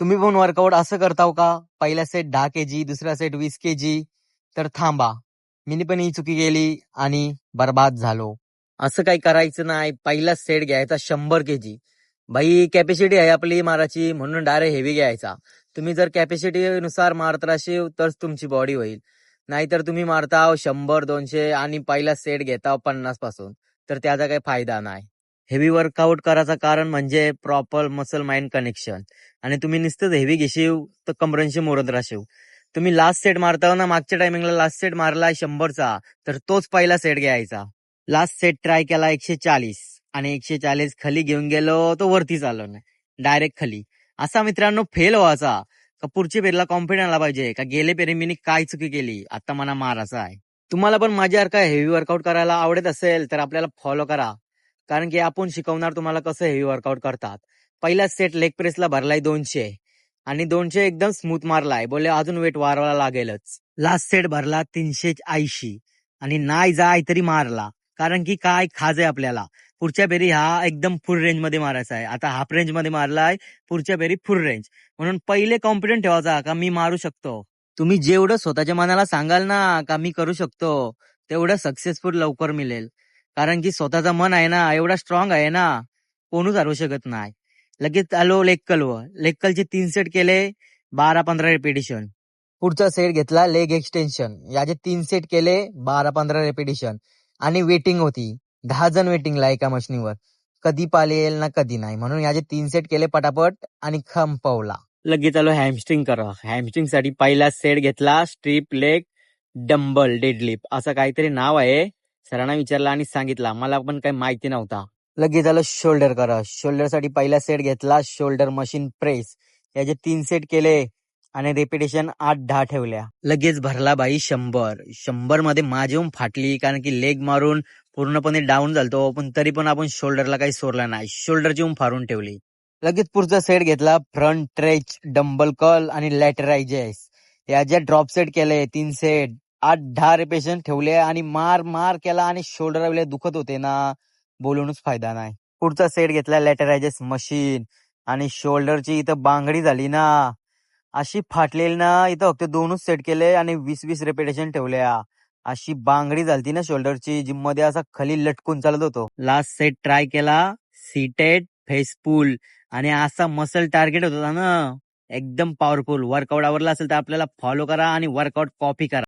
तुम्ही पण वर्कआउट असं करताव का? पहिला सेट 10 kg, दुसरा सेट 20 kg, तर थांबा. मी पण ही चुकी केली आणि बर्बाद झालो. असं काही करायचं नाही. पहिला सेट घ्यायचा 100 kg. बाई कॅपॅसिटी आहे आपली माराची म्हणून डायरेक्ट हेवी घ्यायचा. तुम्ही जर कॅपॅसिटी नुसार मारत राहशील तरच तुमची बॉडी होईल. नाहीतर तुम्ही मारताव 100-200 आणि पहिला सेट घेताव 50 पासून, तर त्याचा काही फायदा नाही. हेवी वर्कआउट करायचं कारण म्हणजे प्रॉपर मसल माइंड कनेक्शन. आणि तुम्ही नुसतंच हेवी घेशील तर कमरेंशी मोरत राहशील. तुम्ही लास्ट सेट मारताव ना, मागच्या टायमिंगला लास्ट सेट मारला 100चा, तर तोच पहिला सेट घ्यायचा. लास्ट सेट ट्राय केला 140 आणि 140 खाली घेऊन गेलो तो वरतीच आलो नाही, डायरेक्ट खाली. असा मित्रांनो फेल व्हायचा का पुढच्या पेरीला कॉन्फिडन्स आला पाहिजे का गेले पेरी मी काय चुकी केली, आता मला मारायचा आहे. तुम्हाला पण माझ्यासारखा हेवी वर्कआउट करायला आवडत असेल तर आपल्याला फॉलो करा, कारण की आपण शिकवणार तुम्हाला कसं हेवी वर्कआउट करतात. पहिला सेट लेग प्रेसला भरलाय 200 आणि 200 एकदम स्मूथ मारलाय, बोले अजून वेट वाढवायला लागेलच. लास्ट सेट भरला 380 आणि नाही जाय तरी मारला, कारण की काय खाज आहे आपल्याला. पुढच्या बेरी हा एकदम फुल रेंज मध्ये मारायचा आहे. आता हाफ रेंज मध्ये मारलाय, पुढच्या बेरी फुल रेंज. म्हणून पहिले कॉन्फिडंट ठेवायचा का मी मारू शकतो. तुम्ही जेवढं स्वतःच्या मनाला सांगाल ना का मी करू शकतो, तेवढं सक्सेसफुल लवकर मिळेल. कारण की स्वतःचं मन आहे ना एवढा स्ट्रॉंग आहे ना, कोणूच हरवू शकत नाही. लगेच आलो लेग कलचे 3 सेट केले, 12-15 रिपिटेशन. पुढचा सेट घेतला लेग एक्सटेन्शन, याचे 3 सेट केले, 12-15 रिपिटेशन. आणि वेटिंग होती 10 जण वेटिंगला एका मशीनीवर. कधी पालेल ना कधी नाही, म्हणून याचे 3 सेट केले पटापट आणि खंपवला. लगेच आलो हॅमस्ट्रिंग करा. हॅमस्ट्रिंग साठी पहिला सेट घेतला स्ट्रीप लेग डंबल डेडलिफ्ट असं काहीतरी नाव आहे. सरांना विचारला आणि सांगितला, मला पण काही माहिती नव्हता. लगेच आलो शोल्डर करा. शोल्डर साठी पहिला सेट घेतला शोल्डर मशीन प्रेस, याचे 3 सेट केले आणि रेपिटेशन 8-10 ठेवल्या. लगेच भरला बाई 100 मध्ये माझी फाटली, कारण की लेग मारून पूर्णपणे डाऊन झालतो, पण तरी पण आपण शोल्डरला काही सोडला नाही, शोल्डरची फारून ठेवली. लगेच पुढचा सेट घेतला फ्रंट ट्रेच डंबल कर्ल आणि लॅटरायजेस, याचे ड्रॉप सेट केले 3 सेट, 8-10 रिपिटेशन ठेवले आणि मार केला आणि शोल्डर दुखत होते ना, बोलूनच फायदा नाही. पुढचा सेट घेतला लॅटरायजेस मशीन आणि शोल्डरची इथं बांगडी झाली ना, अशी फाटलेली ना, इथं फक्त 2च सेट केले आणि 20-20 रिपिटेशन ठेवल्या. अशी बांगडी झालती ना शोल्डरची, जिम मध्ये असा खाली लटकून चालत होतो. लास्ट सेट ट्राय केला सीटेड फेस पुल आणि असा मसल टार्गेट होता ना, एकदम पॉवरफुल. वर्कआउट आवडला असेल तर आपल्याला फॉलो करा आणि वर्कआउट कॉपी करा.